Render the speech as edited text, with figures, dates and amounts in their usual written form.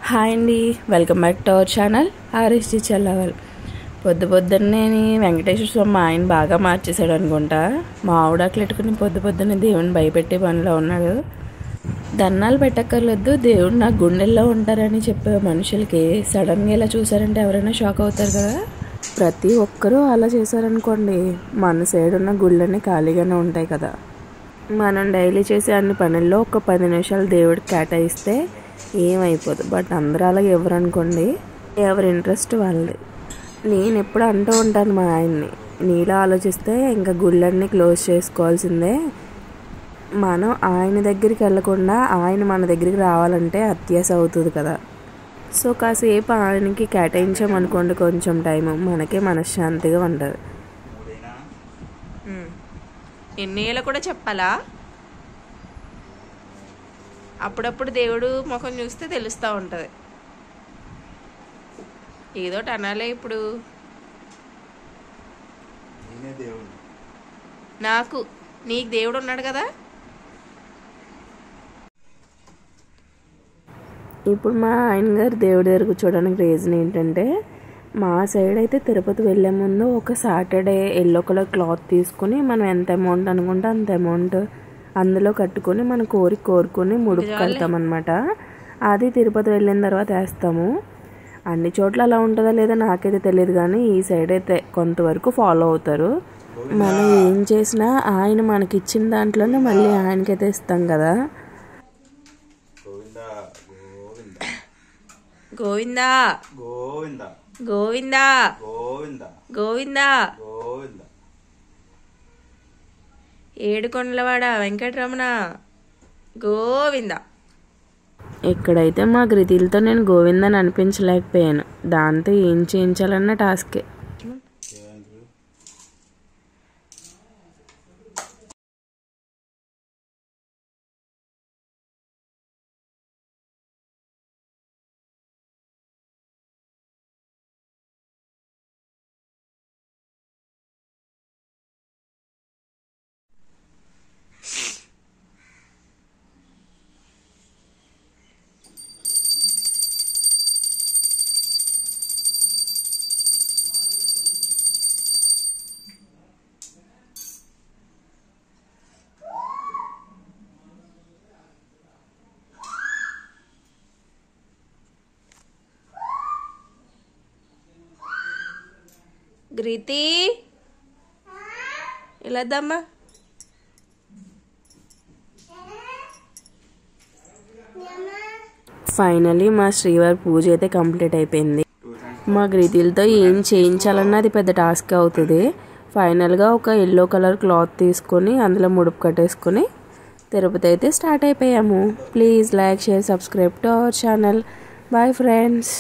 Hi అండి, welcome back to our channel RSG చల్లవల్. పొద్దున్నే వెంకటేశ్వర స్వామి మా ఆయన బాగా మార్చేశాడు అనుకుంటా. మా ఆవిడట్లు పెట్టుకుని పొద్దున్నే దేవుని భయపెట్టే పనిలో ఉన్నాడు. దన్నాలు పెట్టక్కర్లేదు, దేవుడు నా గుండెల్లో ఉంటారని చెప్పే మనుషులకి సడన్గా ఇలా చూసారంటే ఎవరైనా షాక్ అవుతారు కదా. ప్రతి ఒక్కరూ అలా చేశారనుకోండి, మన సైడ్ ఉన్న గుళ్ళన్నీ ఖాళీగానే ఉంటాయి కదా. మనం డైలీ చేసే అన్ని పనుల్లో ఒక 10 నిమిషాలు దేవుడికి కేటాయిస్తే ఏమైపోదు. బట్ అందరూ అలాగే ఎవరు అనుకోండి, ఎవరి ఇంట్రెస్ట్ వాళ్ళది. నేను ఎప్పుడు అంటూ ఉంటాను మా ఆయన్ని, నీలా ఆలోచిస్తే ఇంకా గుళ్ళన్నీ క్లోజ్ చేసుకోవాల్సిందే. మనం ఆయన దగ్గరికి వెళ్ళకుండా ఆయన మన దగ్గరికి రావాలంటే అత్యాశ అవుతుంది కదా. సో కాసేపు ఆయనకి కేటాయించామనుకోండి కొంచెం టైం, మనకే మనశ్శాంతిగా ఉంటుంది. ఎన్నేళ్ళు కూడా చెప్పాలా? అప్పుడప్పుడు దేవుడు ముఖం చూస్తే తెలుస్తూ ఉంటుంది. ఏదోటి అనాలే. ఇప్పుడు నీకు దేవుడు ఉన్నాడు కదా. ఇప్పుడు మా ఆయన గారు దేవుడి దగ్గర కూర్చోడానికి రీజన్ ఏంటంటే, మా సైడ్ అయితే తిరుపతి వెళ్ళే ముందు ఒక సాటర్డే ఎల్లో కలర్ క్లాత్ తీసుకుని మనం ఎంత అమౌంట్ అనుకుంటే అంత అమౌంట్ అందులో కట్టుకొని మన కోరుకొని ముడుపు కడతామన్నమాట. అది తిరుపతి వెళ్ళిన తర్వాత వేస్తాము. అన్ని చోట్ల అలా ఉంటుందా లేదా నాకైతే తెలియదు, కానీ ఈ సైడ్ అయితే కొంతవరకు ఫాలో అవుతారు. మనం ఏం చేసినా ఆయన మనకి ఇచ్చిన దాంట్లోనే మళ్ళీ ఆయనకైతే ఇస్తాం కదా. గోవిందా గోవిందా గోవిందా ఏడుకొండలవాడ వెంకటరమణ గోవిందా. ఇక్కడైతే మా గృతిలతో నేను గోవిందని అనిపించలేకపోయాను. దాంతో ఏం చేయించాలన్న టాస్కే. గ్రీతి ఇలా దమ్మా. ఫైనలీ మా శ్రీవారి పూజ అయితే కంప్లీట్ అయిపోయింది. మా గ్రీతిలతో ఏం చేయించాలన్నది పెద్ద టాస్క్ అవుతుంది. ఫైనల్గా ఒక ఎల్లో కలర్ క్లాత్ తీసుకొని అందులో ముడుపు కట్టేసుకొని తిరుపతి అయితే స్టార్ట్ అయిపోయాము. Please like, share, subscribe to our channel. Bye friends.